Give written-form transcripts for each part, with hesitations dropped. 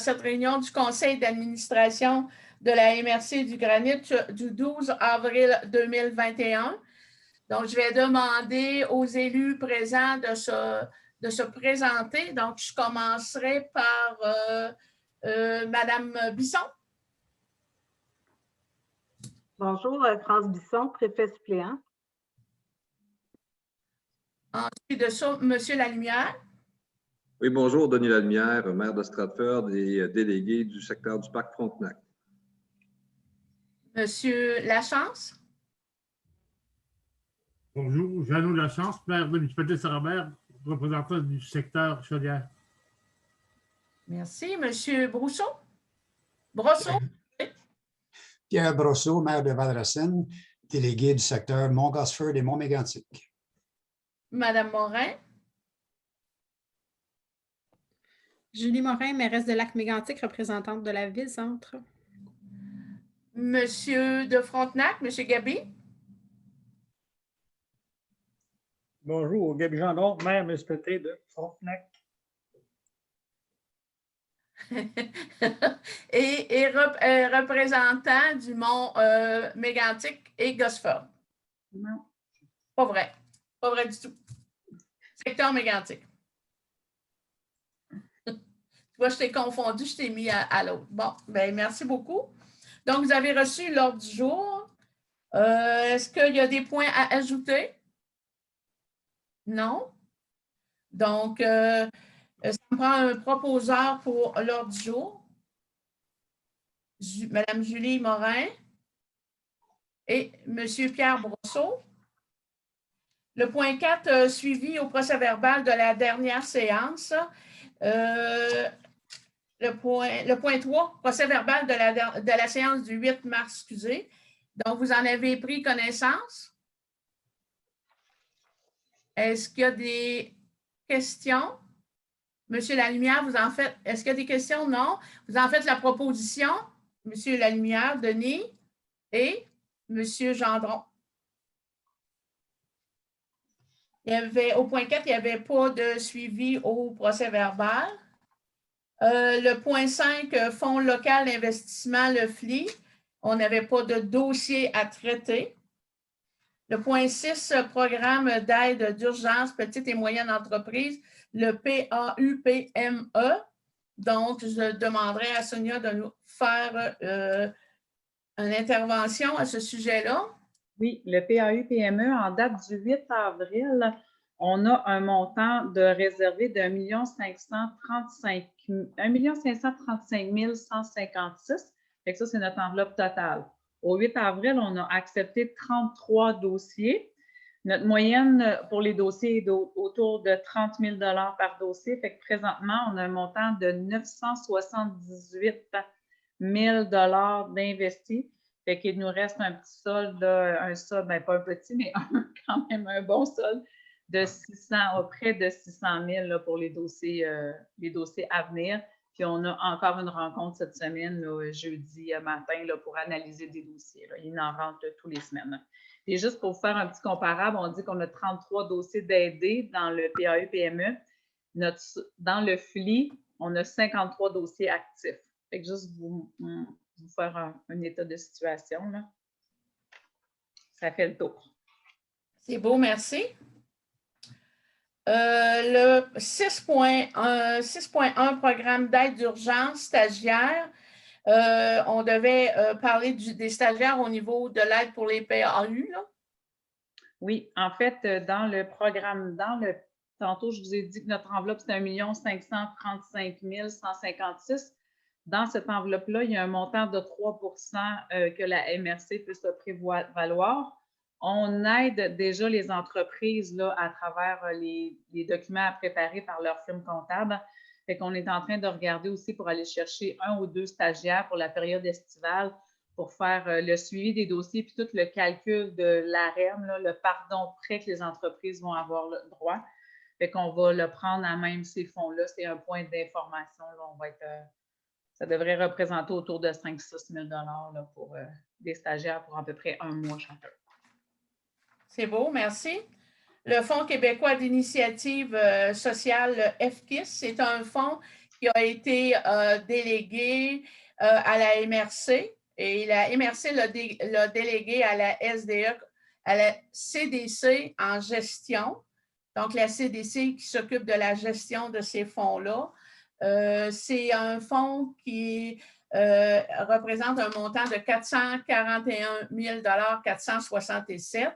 cette réunion du conseil d'administration de la MRC du Granit du 12 avril 2021. Donc, je vais demander aux élus présents de se présenter. Donc, je commencerai par Madame Bisson. Bonjour, France Bisson, préfet suppléant. Ensuite de ça, Monsieur Lalumière. Oui, bonjour, Denis Lalumière, maire de Stratford et délégué du secteur du parc Frontenac. Monsieur Lachance. Bonjour, Jeannot Lachance, maire de la municipalité de Saint-Robert, représentant du secteur Chaudière. Merci. Monsieur Brousseau. Brosseau. Pierre Brosseau, maire de Val-Racine, délégué du secteur Mont-Gosford et Mont-Mégantic. Madame Morin. Julie Morin, mairesse de Lac-Mégantic, représentante de la Ville-Centre. Monsieur de Frontenac, Monsieur Gaby. Bonjour, Gaby Gendron, maire municipalité de Frontenac. et représentant du Mont Mégantic et Gosford. Non. Pas vrai. Pas vrai du tout. Secteur Mégantic. Tu vois, je t'ai confondu, je t'ai mis à l'autre. Bon, bien, merci beaucoup. Donc, vous avez reçu l'ordre du jour. Est-ce qu'il y a des points à ajouter? Non? Donc, ça me prend un proposeur pour l'ordre du jour. Madame Julie Morin et Monsieur Pierre Brosseau. Le point 4, suivi au procès-verbal de la dernière séance. Le point 3, procès-verbal de la séance du 8 mars, excusez. Donc, vous en avez pris connaissance? Est-ce qu'il y a des questions? Monsieur Lalumière, vous en faites, est-ce qu'il y a des questions? Non. Vous en faites la proposition, Monsieur Lalumière, Denis et Monsieur Gendron. Au point 4, il n'y avait pas de suivi au procès-verbal. Le point 5, Fonds local d'investissement, le FLI, on n'avait pas de dossier à traiter. Le point 6, Programme d'aide d'urgence petites et moyennes entreprises, le PAU-PME. Donc, je demanderai à Sonia de nous faire une intervention à ce sujet-là. Oui, le PAU-PME, en date du 8 avril, on a un montant de réservé de 1 535 156. Fait que ça, c'est notre enveloppe totale. Au 8 avril, on a accepté 33 dossiers. Notre moyenne pour les dossiers est autour de 30 000 par dossier. Fait que présentement, on a un montant de 978 000 d'investis. Fait qu'il nous reste un petit solde, un solde, bien pas un petit, mais quand même un bon solde de 600, auprès de 600 000 là, pour les dossiers à venir. Puis on a encore une rencontre cette semaine, là, jeudi matin, là, pour analyser des dossiers. Là. Il en rentre tous les semaines. Et juste pour faire un petit comparable, on dit qu'on a 33 dossiers d'aidés dans le PAU-PME. Dans le FLI, on a 53 dossiers actifs. Fait que juste vous faire un état de situation, là. Ça fait le tour. C'est beau, merci. Le 6.1, programme d'aide d'urgence stagiaire. On devait parler des stagiaires au niveau de l'aide pour les PAU, là. Oui, en fait, dans le programme, tantôt, je vous ai dit que notre enveloppe, c'est 1 535 156. Dans cette enveloppe-là, il y a un montant de 3 que la MRC peut se prévaloir. On aide déjà les entreprises là, à travers les documents à préparer par leur firme comptable. Fait qu'on est en train de regarder aussi pour aller chercher 1 ou 2 stagiaires pour la période estivale pour faire le suivi des dossiers puis tout le calcul de l'AREM, le pardon prêt que les entreprises vont avoir le droit. Fait qu'on va le prendre à même ces fonds-là. C'est un point d'information. On va être... ça devrait représenter autour de 5-6 000 là, pour des stagiaires pour à peu près 1 mois chacun. C'est beau, merci. Le Fonds québécois d'initiative sociale, le FKIS, c'est un fonds qui a été délégué à la MRC et la MRC l'a délégué à la SDE, à la CDC en gestion. Donc, la CDC qui s'occupe de la gestion de ces fonds-là. C'est un fonds qui représente un montant de 441 467.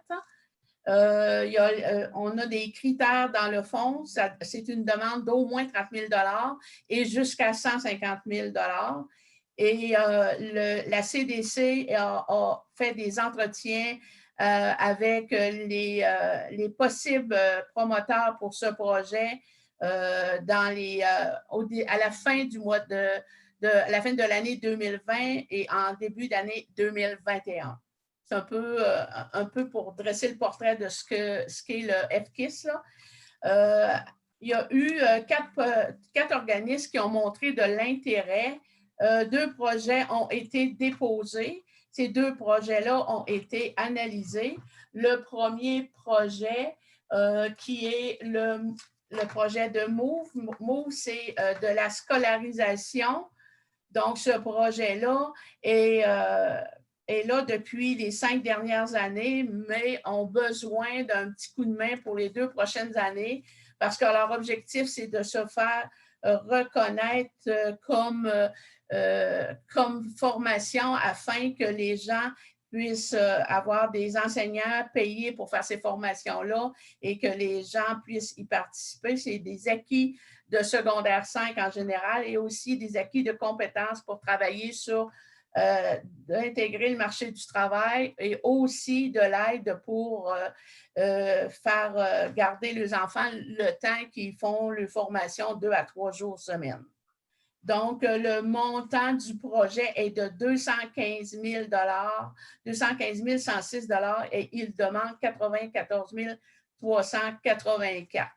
On a des critères dans le fonds. C'est une demande d'au moins 30 000 et jusqu'à 150 000 Et la CDC a fait des entretiens avec les possibles promoteurs pour ce projet à la fin du mois à la fin de l'année 2020 et en début d'année 2021. C'est un peu pour dresser le portrait de ce qu'est le FKIS. Il y a eu quatre organismes qui ont montré de l'intérêt. 2 projets ont été déposés. Ces 2 projets-là ont été analysés. Le premier projet, qui est le projet de MOVE. MOVE, c'est de la scolarisation. Donc, ce projet-là est là depuis les 5 dernières années, mais ont besoin d'un petit coup de main pour les 2 prochaines années parce que leur objectif, c'est de se faire reconnaître comme formation afin que les gens puissent avoir des enseignants payés pour faire ces formations-là et que les gens puissent y participer. C'est des acquis de secondaire 5 en général et aussi des acquis de compétences pour travailler sur d'intégrer le marché du travail et aussi de l'aide pour faire garder les enfants le temps qu'ils font leur formation 2 à 3 jours semaine. Donc, le montant du projet est de 215 106 et il demande 94 384.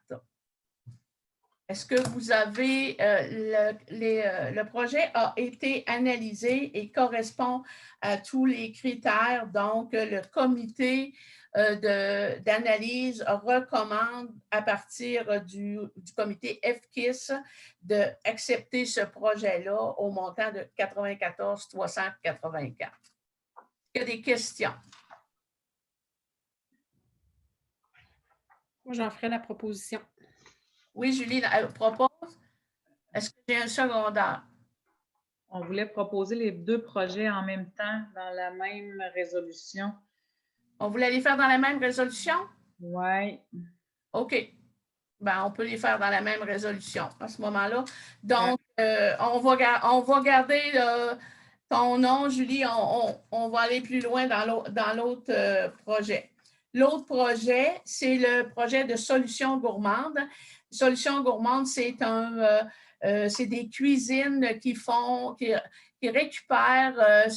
Est-ce que vous avez, le projet a été analysé et correspond à tous les critères. Donc, le comité d'analyse recommande à partir du comité FKIS d'accepter ce projet-là au montant de 94 384. Il y a des questions? Moi, j'en ferai la proposition. Oui, Julie, elle propose. Est-ce que j'ai un secondaire? On voulait proposer les 2 projets en même temps dans la même résolution. On voulait les faire dans la même résolution? Oui. OK. Ben, on peut les faire dans la même résolution à ce moment-là. Donc, on va garder ton nom, Julie. On va aller plus loin dans l'autre projet. L'autre projet, c'est le projet de Solutions gourmandes. Solutions gourmandes, c'est des cuisines qui récupèrent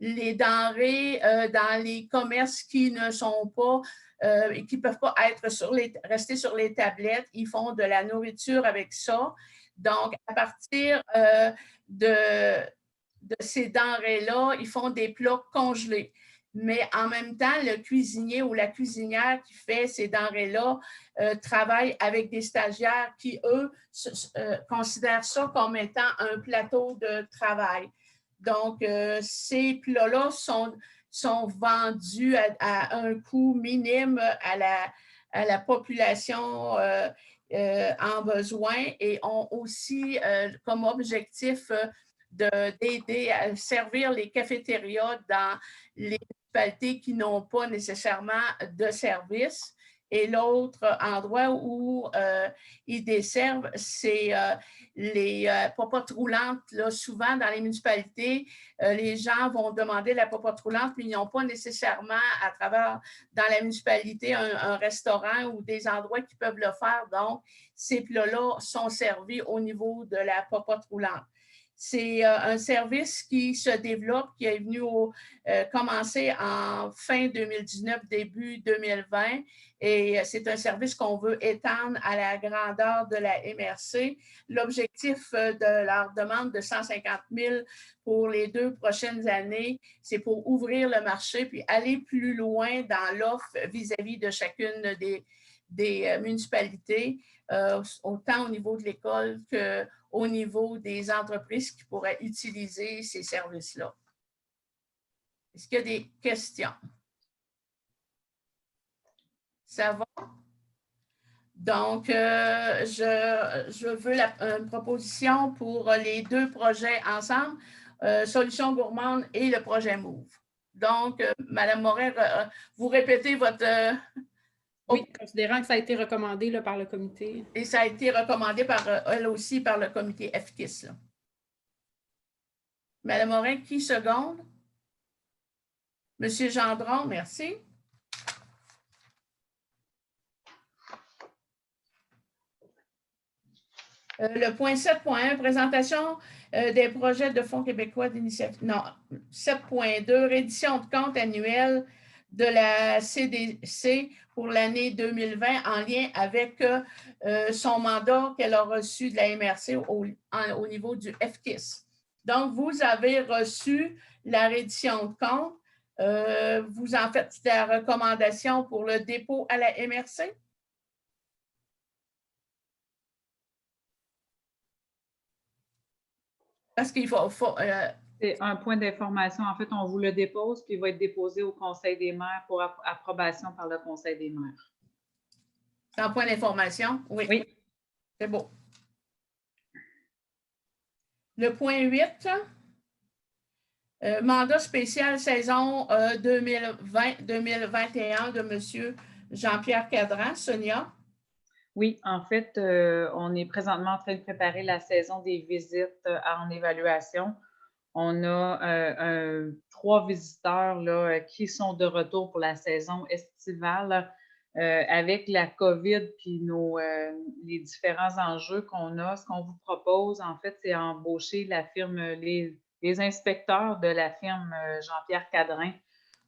les denrées dans les commerces qui ne sont pas et qui ne peuvent pas rester sur les tablettes. Ils font de la nourriture avec ça. Donc, à partir de ces denrées-là, ils font des plats congelés. Mais en même temps, le cuisinier ou la cuisinière qui fait ces denrées-là travaille avec des stagiaires qui, eux, considèrent ça comme étant un plateau de travail. Donc, ces plats-là sont vendus à un coût minime à la population en besoin et ont aussi comme objectif d'aider à servir les cafétérias dans les municipalités qui n'ont pas nécessairement de service. Et l'autre endroit où ils desservent, c'est les popotes roulantes. Là, souvent, dans les municipalités, les gens vont demander la popote roulante, mais ils n'ont pas nécessairement à travers, dans la municipalité, un restaurant ou des endroits qui peuvent le faire. Donc, ces plats-là sont servis au niveau de la popote roulante. C'est un service qui se développe, qui est venu commencer en fin 2019, début 2020. Et c'est un service qu'on veut étendre à la grandeur de la MRC. L'objectif de leur demande de 150 000 pour les 2 prochaines années, c'est pour ouvrir le marché puis aller plus loin dans l'offre vis-à-vis de chacune des municipalités, autant au niveau de l'école qu'au niveau des entreprises qui pourraient utiliser ces services-là. Est-ce qu'il y a des questions? Ça va? Donc, je veux une proposition pour les deux projets ensemble, Solutions gourmandes et le projet MOVE. Donc, Mme Morin, vous répétez votre... Oui, considérant que ça a été recommandé là, par le comité. Et ça a été recommandé par elle aussi par le comité FKIS. Là. Mme Morin, qui seconde? Monsieur Gendron, merci. Le point 7.1, présentation des projets de Fonds québécois d'initiative. Non, 7.2, reddition de compte annuel de la CDC pour l'année 2020 en lien avec son mandat qu'elle a reçu de la MRC au niveau du FKIS. Donc, vous avez reçu la reddition de compte. Vous en faites la recommandation pour le dépôt à la MRC? Parce qu'il faut c'est un point d'information. En fait, on vous le dépose, puis il va être déposé au Conseil des maires pour approbation par le Conseil des maires. C'est un point d'information? Oui. Oui. C'est beau. Le point 8, mandat spécial saison 2020-2021 de M. Jean-Pierre Cadran. Sonia? Oui, en fait, on est présentement en train de préparer la saison des visites en évaluation. On a 3 visiteurs là, qui sont de retour pour la saison estivale. Avec la COVID puis les différents enjeux qu'on a, ce qu'on vous propose, en fait, c'est embaucher la firme, les inspecteurs de la firme Jean-Pierre Cadrin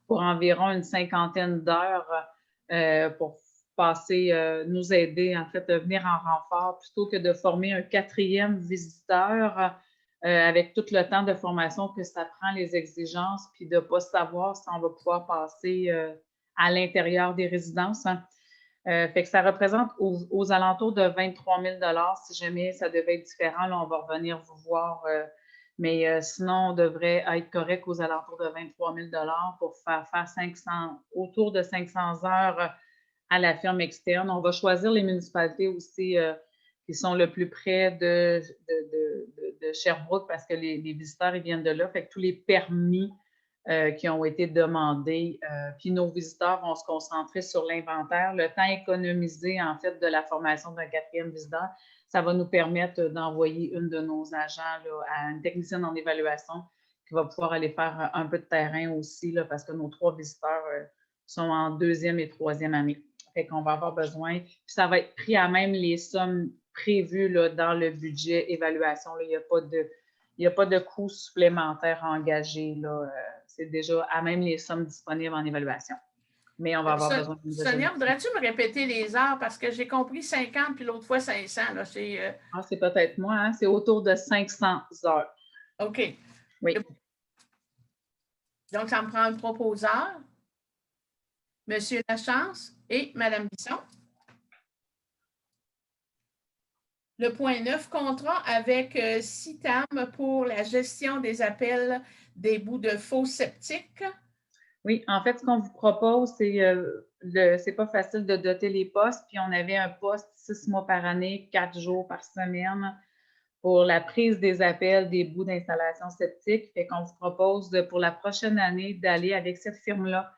pour environ une 50aine d'heures pour nous aider, en fait, à venir en renfort plutôt que de former un 4e visiteur avec tout le temps de formation que ça prend, les exigences, puis de ne pas savoir si on va pouvoir passer à l'intérieur des résidences. Hein. Fait que ça représente aux alentours de 23 000 $. Si jamais ça devait être différent, là, on va revenir vous voir. Mais sinon, on devrait être correct aux alentours de 23 000 $ pour faire autour de 500 heures à la firme externe. On va choisir les municipalités aussi qui sont le plus près de Sherbrooke parce que les visiteurs ils viennent de là. Fait que tous les permis qui ont été demandés, puis nos visiteurs vont se concentrer sur l'inventaire. Le temps économisé, en fait, de la formation d'un 4e visiteur, ça va nous permettre d'envoyer une de nos agents là, à une technicienne en évaluation qui va pouvoir aller faire un peu de terrain aussi là, parce que nos 3 visiteurs sont en 2e et 3e année. Fait qu'on va avoir besoin. Puis ça va être pris à même les sommes prévues là, dans le budget évaluation. Là. Il n'y a pas de coûts supplémentaires engagés. Là. C'est déjà à même les sommes disponibles en évaluation. Mais on va avoir besoin de... Sonia, voudrais-tu me répéter les heures? Parce que j'ai compris 50 puis l'autre fois 500. Là, c'est peut-être moi. Hein? C'est autour de 500 heures. OK. Oui. Donc, ça me prend un proposeur. Monsieur Lachance et Mme Bisson. Le point 9, contrat avec CITAM pour la gestion des appels des bouts de faux septiques. Oui, en fait, ce qu'on vous propose, c'est pas facile de doter les postes, puis on avait un poste 6 mois par année, 4 jours par semaine pour la prise des appels des bouts d'installation septique. Fait qu'on vous propose pour la prochaine année d'aller avec cette firme-là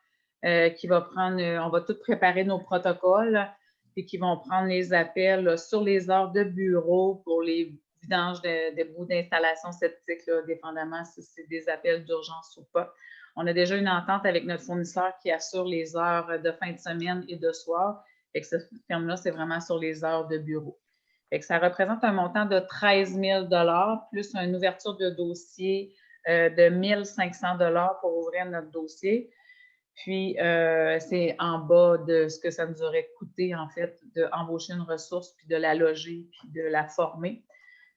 qui va prendre, on va tout préparer nos protocoles, puis qui vont prendre les appels là, sur les heures de bureau pour les vidanges de bouts d'installation septique, là, dépendamment si c'est des appels d'urgence ou pas. On a déjà une entente avec notre fournisseur qui assure les heures de fin de semaine et de soir. Fait que cette firme-là, c'est vraiment sur les heures de bureau. Fait que ça représente un montant de 13 000 $ plus une ouverture de dossier de 1 500 $ pour ouvrir notre dossier. Puis, c'est en bas de ce que ça nous aurait coûté, en fait, d'embaucher une ressource, puis de la loger, puis de la former.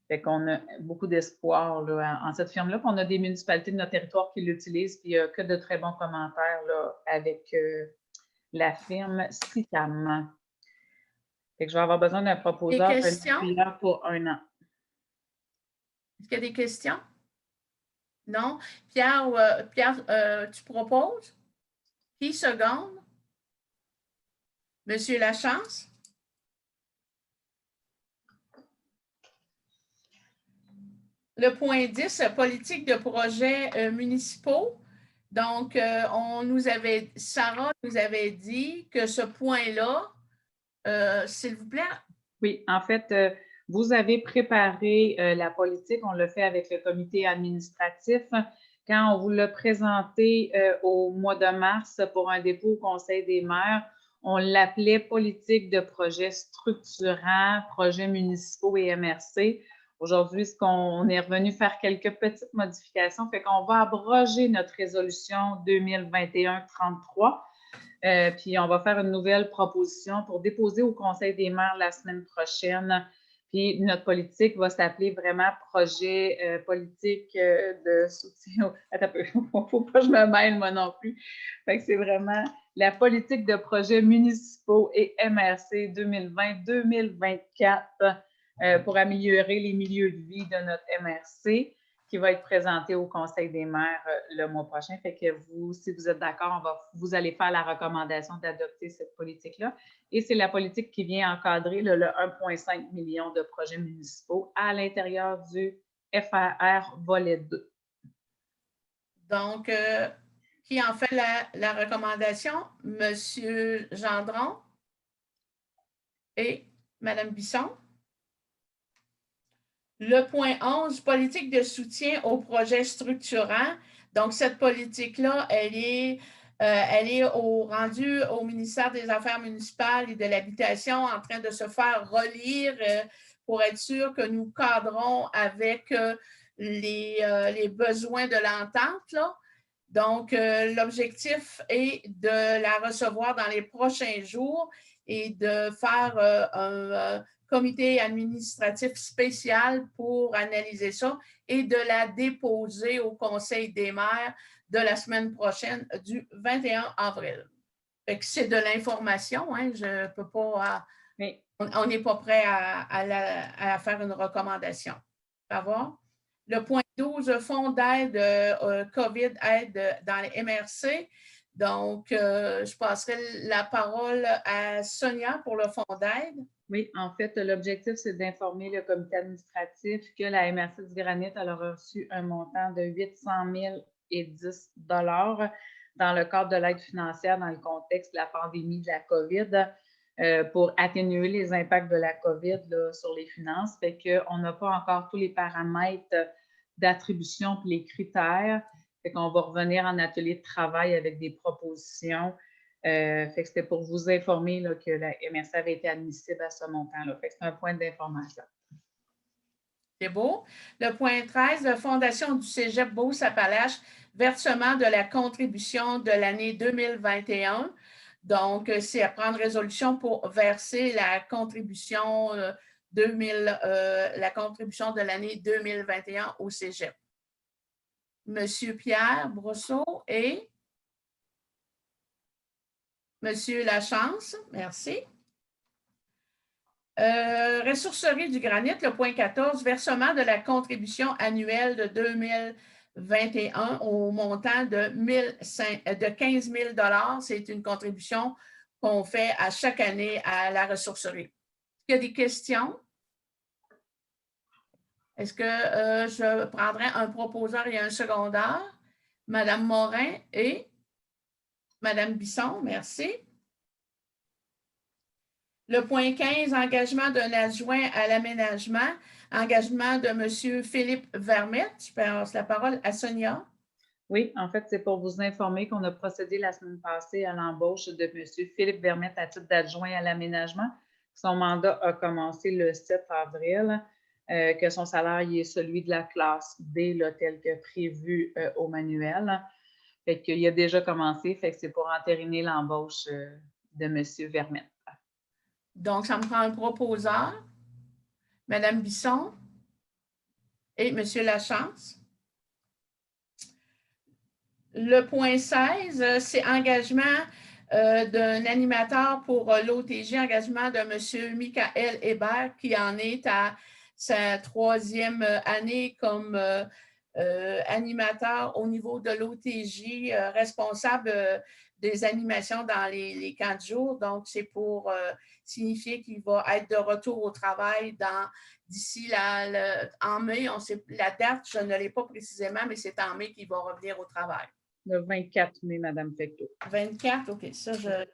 Fait qu'on a beaucoup d'espoir là, en cette firme-là. Puis on a des municipalités de notre territoire qui l'utilisent, puis il n'y a que de très bons commentaires là, avec la firme CITAM. Fait que je vais avoir besoin d'un proposeur questions? planifieur pour 1 an. Est-ce qu'il y a des questions? Non? Pierre, tu proposes? Qui seconde? Monsieur Lachance? Le point 10, politique de projets municipaux. Donc, Sarah nous avait dit que ce point-là, s'il vous plaît. Oui, en fait, vous avez préparé la politique, on l'a fait avec le comité administratif. Quand on vous l'a présenté au mois de mars pour un dépôt au Conseil des maires, on l'appelait politique de projets structurants, projets municipaux et MRC. Aujourd'hui, on est revenu faire quelques petites modifications, fait qu'on va abroger notre résolution 2021-33. Puis on va faire une nouvelle proposition pour déposer au Conseil des maires la semaine prochaine. Puis notre politique va s'appeler vraiment projet politique de soutien. Attends un peu, il ne faut pas que je me mêle moi non plus. Fait que c'est vraiment la politique de projets municipaux et MRC 2020-2024 pour améliorer les milieux de vie de notre MRC, qui va être présenté au Conseil des maires le mois prochain. Fait que vous, si vous êtes d'accord, vous allez faire la recommandation d'adopter cette politique-là. Et c'est la politique qui vient encadrer le 1,5 million de projets municipaux à l'intérieur du FAR volet 2. Donc, qui en fait la recommandation? Monsieur Gendron et Madame Bisson. Le point 11, politique de soutien aux projets structurants. Donc, cette politique-là, elle est rendue au ministère des Affaires municipales et de l'Habitation en train de se faire relire pour être sûr que nous cadrons avec les besoins de l'entente, là. Donc, l'objectif est de la recevoir dans les prochains jours et de faire un comité administratif spécial pour analyser ça et de la déposer au Conseil des maires de la semaine prochaine du 21 avril. C'est de l'information, hein, je ne peux pas... Oui. On n'est pas prêt à faire une recommandation. Ça va? Le point 12, fonds d'aide COVID, aide dans les MRC. Donc, je passerai la parole à Sonia pour le fonds d'aide. Oui, en fait, l'objectif, c'est d'informer le comité administratif que la MRC du Granit a reçu un montant de 800 010 $ dans le cadre de l'aide financière dans le contexte de la pandémie de la COVID pour atténuer les impacts de la COVID là, sur les finances. Fait qu'on n'a pas encore tous les paramètres d'attribution et les critères. Fait qu'on va revenir en atelier de travail avec des propositions. Fait que c'était pour vous informer là, que la MRC avait été admissible à ce montant-là. Fait que c'est un point d'information. C'est beau. Le point 13, la Fondation du Cégep Beauce-Appalaches, versement de la contribution de l'année 2021. Donc, c'est à prendre résolution pour verser la contribution, la contribution de l'année 2021 au Cégep. Monsieur Pierre Brosseau et Monsieur Lachance, merci. Ressourcerie du Granit, le point 14, versement de la contribution annuelle de 2021 au montant de 15 000 $. C'est une contribution qu'on fait à chaque année à la ressourcerie. Est-ce qu'il y a des questions? Est-ce que je prendrais un proposeur et un secondaire? Madame Morin et Madame Bisson, merci. Le point 15, engagement d'un adjoint à l'aménagement, engagement de M. Philippe Vermette. Je passe la parole à Sonia. Oui, en fait, c'est pour vous informer qu'on a procédé la semaine passée à l'embauche de M. Philippe Vermette à titre d'adjoint à l'aménagement. Son mandat a commencé le 7 avril, que son salaire est celui de la classe D, là, tel que prévu au manuel. Fait qu'il a déjà commencé, fait que c'est pour entériner l'embauche de M. Vermette. Donc, ça me prend un proposeur, Mme Bisson et M. Lachance. Le point 16, c'est engagement d'un animateur pour l'OTG, engagement de M. Michael Hébert, qui en est à sa 3e année comme animateur au niveau de l'OTJ, responsable des animations dans les camps de jour. Donc, c'est pour signifier qu'il va être de retour au travail d'ici en mai. On sait, la date, je ne l'ai pas précisément, mais c'est en mai qu'il va revenir au travail. Le 24 mai, Mme Fecteau. 24, OK. Ça, Ça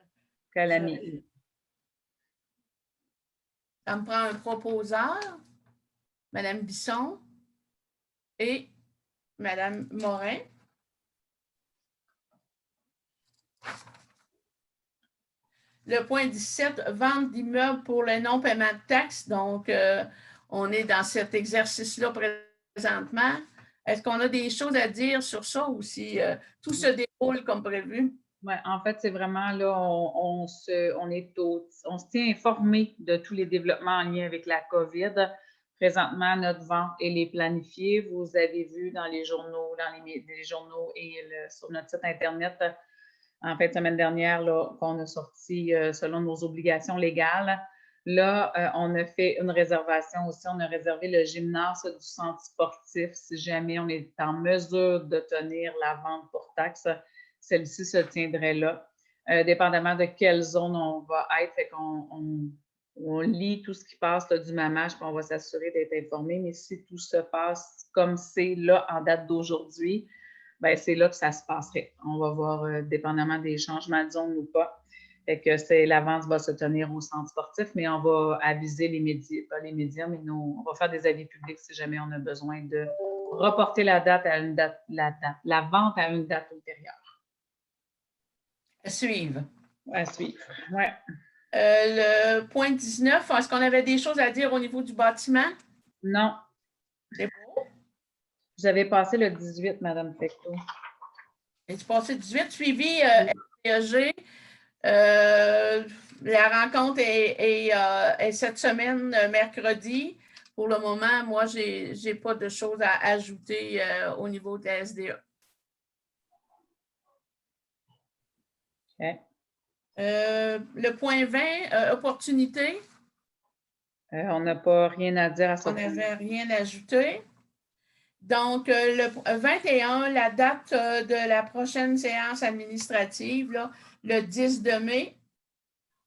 me prend un proposeur, Mme Bisson et Mme Morin. Le point 17, vente d'immeubles pour le non-paiement de taxes. Donc, on est dans cet exercice-là présentement. Est-ce qu'on a des choses à dire sur ça ou si tout se déroule comme prévu? Oui, en fait, c'est vraiment là, on se tient informé de tous les développements en lien avec la COVID. Présentement, notre vente, elle est planifiée. Vous avez vu dans les journaux, et sur notre site Internet, en fin de semaine dernière, qu'on a sorti selon nos obligations légales. Là, on a fait une réservation aussi. On a réservé le gymnase du centre sportif si jamais on est en mesure de tenir la vente pour taxe. Celle-ci se tiendrait là. Dépendamment de quelle zone on va être, fait qu'on lit tout ce qui passe là, du mamage, puis on va s'assurer d'être informé. Mais si tout se passe comme c'est là en date d'aujourd'hui, bien, c'est là que ça se passerait. On va voir dépendamment des changements de zone ou pas. Fait que la vente va se tenir au centre sportif, mais on va aviser les médias, pas les médias, mais nous, on va faire des avis publics si jamais on a besoin de reporter la vente à une date ultérieure. À suivre. À suivre, oui. Le point 19, est-ce qu'on avait des choses à dire au niveau du bâtiment? Non. C'est beau. Vous avez passé le 18, Mme Fecteau. Es-tu passé le 18? Suivi SPEG. La rencontre est cette semaine, mercredi. Pour le moment, moi, je n'ai pas de choses à ajouter au niveau de la SDE. OK. Le point 20, opportunité. On n'a pas rien à dire à ça. On n'avait rien ajouté. Donc, le 21, la date de la prochaine séance administrative, là, le 10 de mai.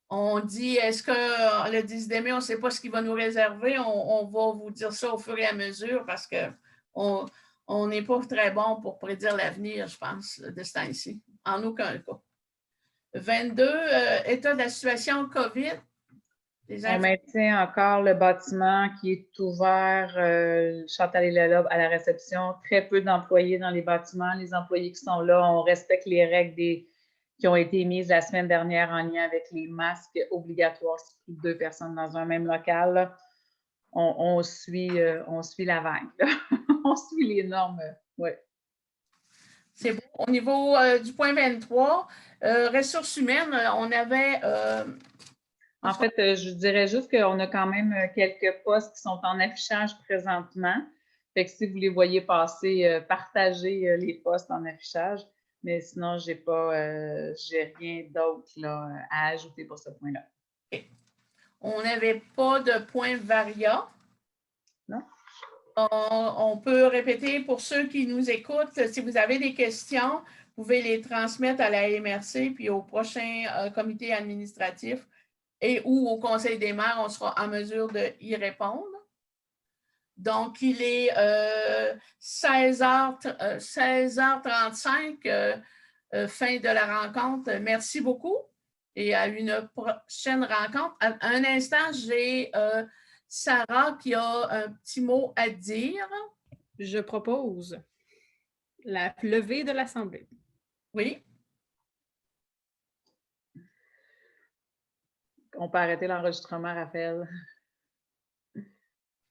On dit, est-ce que le 10 de mai, on ne sait pas ce qu'il va nous réserver? On va vous dire ça au fur et à mesure parce qu'on n'est pas très bon pour prédire l'avenir, je pense, de ce temps-ci. En aucun cas. 22, état de la situation COVID. On maintient encore le bâtiment qui est ouvert, Chantal et Lola à la réception. Très peu d'employés dans les bâtiments. Les employés qui sont là, on respecte les règles qui ont été mises la semaine dernière en lien avec les masques obligatoires si plus de 2 personnes dans un même local. On suit la vague. On suit les normes. Oui. C'est bon. Au niveau du point 23, ressources humaines, on avait... En fait, je dirais juste qu'on a quand même quelques postes qui sont en affichage présentement. Fait que si vous les voyez passer, partagez les postes en affichage. Mais sinon, j'ai rien d'autre à ajouter pour ce point-là. Okay. On n'avait pas de point varia. Non. On peut répéter pour ceux qui nous écoutent, si vous avez des questions, vous pouvez les transmettre à la MRC puis au prochain comité administratif et ou au Conseil des maires, on sera en mesure d'y répondre. Donc, il est 16h35, fin de la rencontre. Merci beaucoup et à une prochaine rencontre. Un instant, j'ai Sarah qui a un petit mot à dire. Je propose la levée de l'Assemblée. Oui. On peut arrêter l'enregistrement, Raphaël.